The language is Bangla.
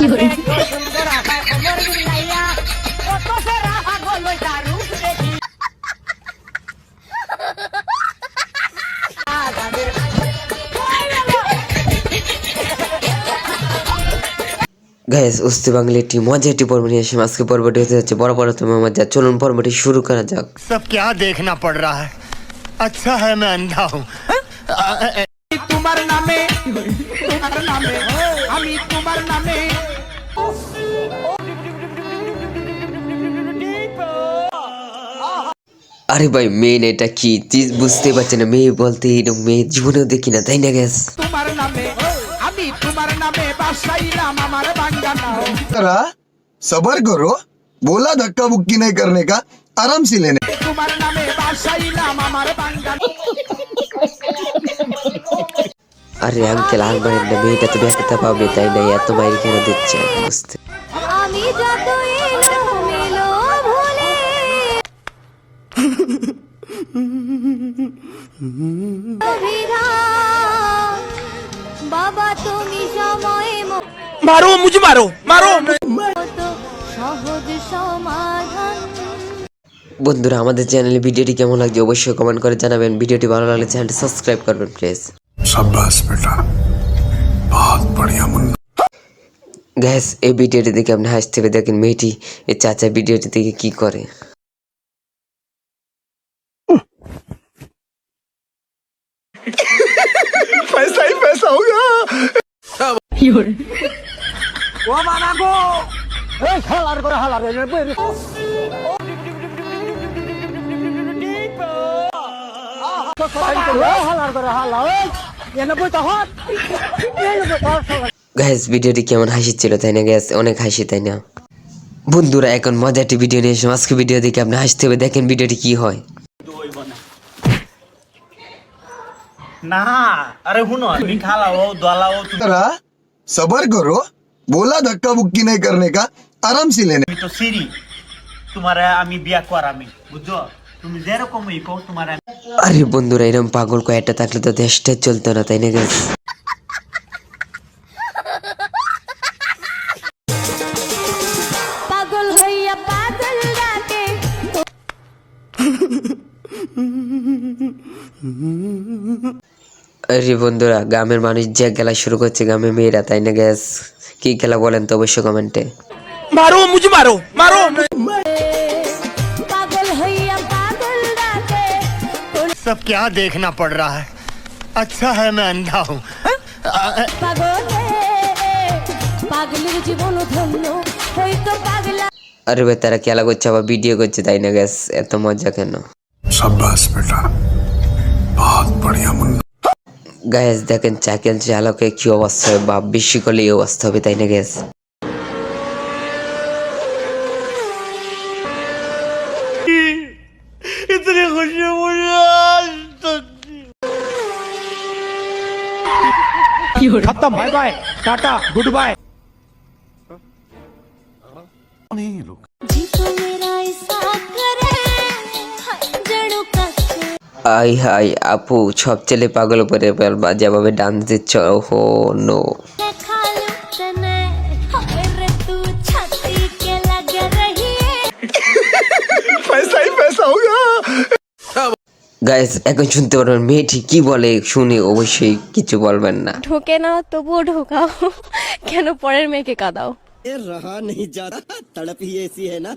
গাইস উস্তি বাংলা একটি মজার একটি পর্ব নিয়ে এসে আজকে পর্বটি হতে যাচ্ছে বড় বড় তোমার মজা। চলুন পর্বটি শুরু করা যাক। सब क्या देखना पड़ रहा है, अच्छा है मैं अंधा हूँ। तुम्हार नामे আমি তোমার নামে আরে ভাই মেন এটা কি চিজ বুঝতে পারছি না। মেয়ে বলতে এরকম মেয়ে জীবনেও দেখি না, তাই না গ্যাস? তোমার নামে আমি তোমার নামে বাসাইলাম আমার বাঙ্গানা। जरा सबर करो, बोला धक्का बुक्की नहीं करने का, आराम से लेने। তোমার নামে বাসাইলাম আমার বাঙ্গানা। আরে আঙ্কেল আর মারেন না, মেয়েটা তো ব্যাখ্যাটা পাবে, তাই না? এত মাইর কেন দিচ্ছে বুঝতে। আমি যতই এলোমেলো ভুলে অভিধান, বাবা তুমি সময় मारो मुझे मारो मारो। মতো সহজ সমাধান। বন্ধুরা আমাদের চ্যানেলে ভিডিওটি কেমন লাগছে অবশ্যই কমেন্ট করে জানাবেন। ভিডিওটি ভালো লাগলে চ্যানেলটি সাবস্ক্রাইব করবেন প্লিজ। शाबाश बेटा, बहुत बढ़िया मुन्ना। গ্যাস এই ভিডিওটি দেখে আপনি হাসতে হবে। দেখেন মেয়েটি এই চাচা ভিডিওটি দেখে কি করে। पैसा ही पैसा होगा। ও বাবা গো এই হালার করে হালার গ্যাস ভিডিওটি কেমন হাসি ছিল, তাই না গ্যাস? অনেক হাসি, তাই না? বন্ধুরা এখন মজার একটি ভিডিও নিয়ে এসে আজকে ভিডিও দেখে আপনি হাসতে হবে। দেখেন ভিডিওটি কি হয়। না আরে শুনো তুমি খালাও দলাও जरा सबर करो, बोला धक्का बुक्की नहीं करने का, आराम से लेने। তুমি তো সিরি তোমার আমি বিয়া করামি বুঝছো তুমি যেরকমই কও তোমার আরে বন্ধুরা এরকম পাগল কয়েকটা থাকলে তো দেশটা চলতো না, তাই না গ্যাস? পাগল হইয়া পাগল ডাকে আরে বন্ধুরা গ্রামের মানুষ যে খেলা শুরু করছে গ্রামের মেয়েরা, তাই না গ্যাস? কি খেলা বলেন তো অবশ্যই কমেন্টে। मारो मुझे मारो मारो। পাগল হইয়া পাগল ডাকে सब क्या देखना पड़ रहा है, अच्छा है मैं अंधा हूँ। পাগল পাগলের জীবন ধন্য হইতো পাগলা। আরে ভাই তারা খেলা করছে আবার ভিডিও করছে, তাই না গ্যাস? এত মজা কেন? शाबाश बेटा, बहुत बढ़िया मुन्ना। গ্যাস দেখেন সাইকেল চালকের কি অবস্থা হবে, বা বেশি করলে এই অবস্থা হবে, তাই না গ্যাস? इतनी खुशी मुझे खत्म, bye bye tata good bye. जीतो मेरा साथ करे जणू কাছে আই হাই আপু সব ছেলে পাগল করে ফেলবা যেভাবে ডান্স দিচ্ছ। ওহো নো। দেখা লুটনে রে तू छाती के लग रही है। पैसा ही पैसा होगा। গাইস এখন শুনতে পারবেন মেয়েটি কি বলে, শুনে অবশ্যই কিছু বলবেন না। ঢোকে না তবুও ঢোকাও, কেন পরের মেয়েকে কাঁদাও? रहा नहीं जाता, तड़प ही ऐसी है ना।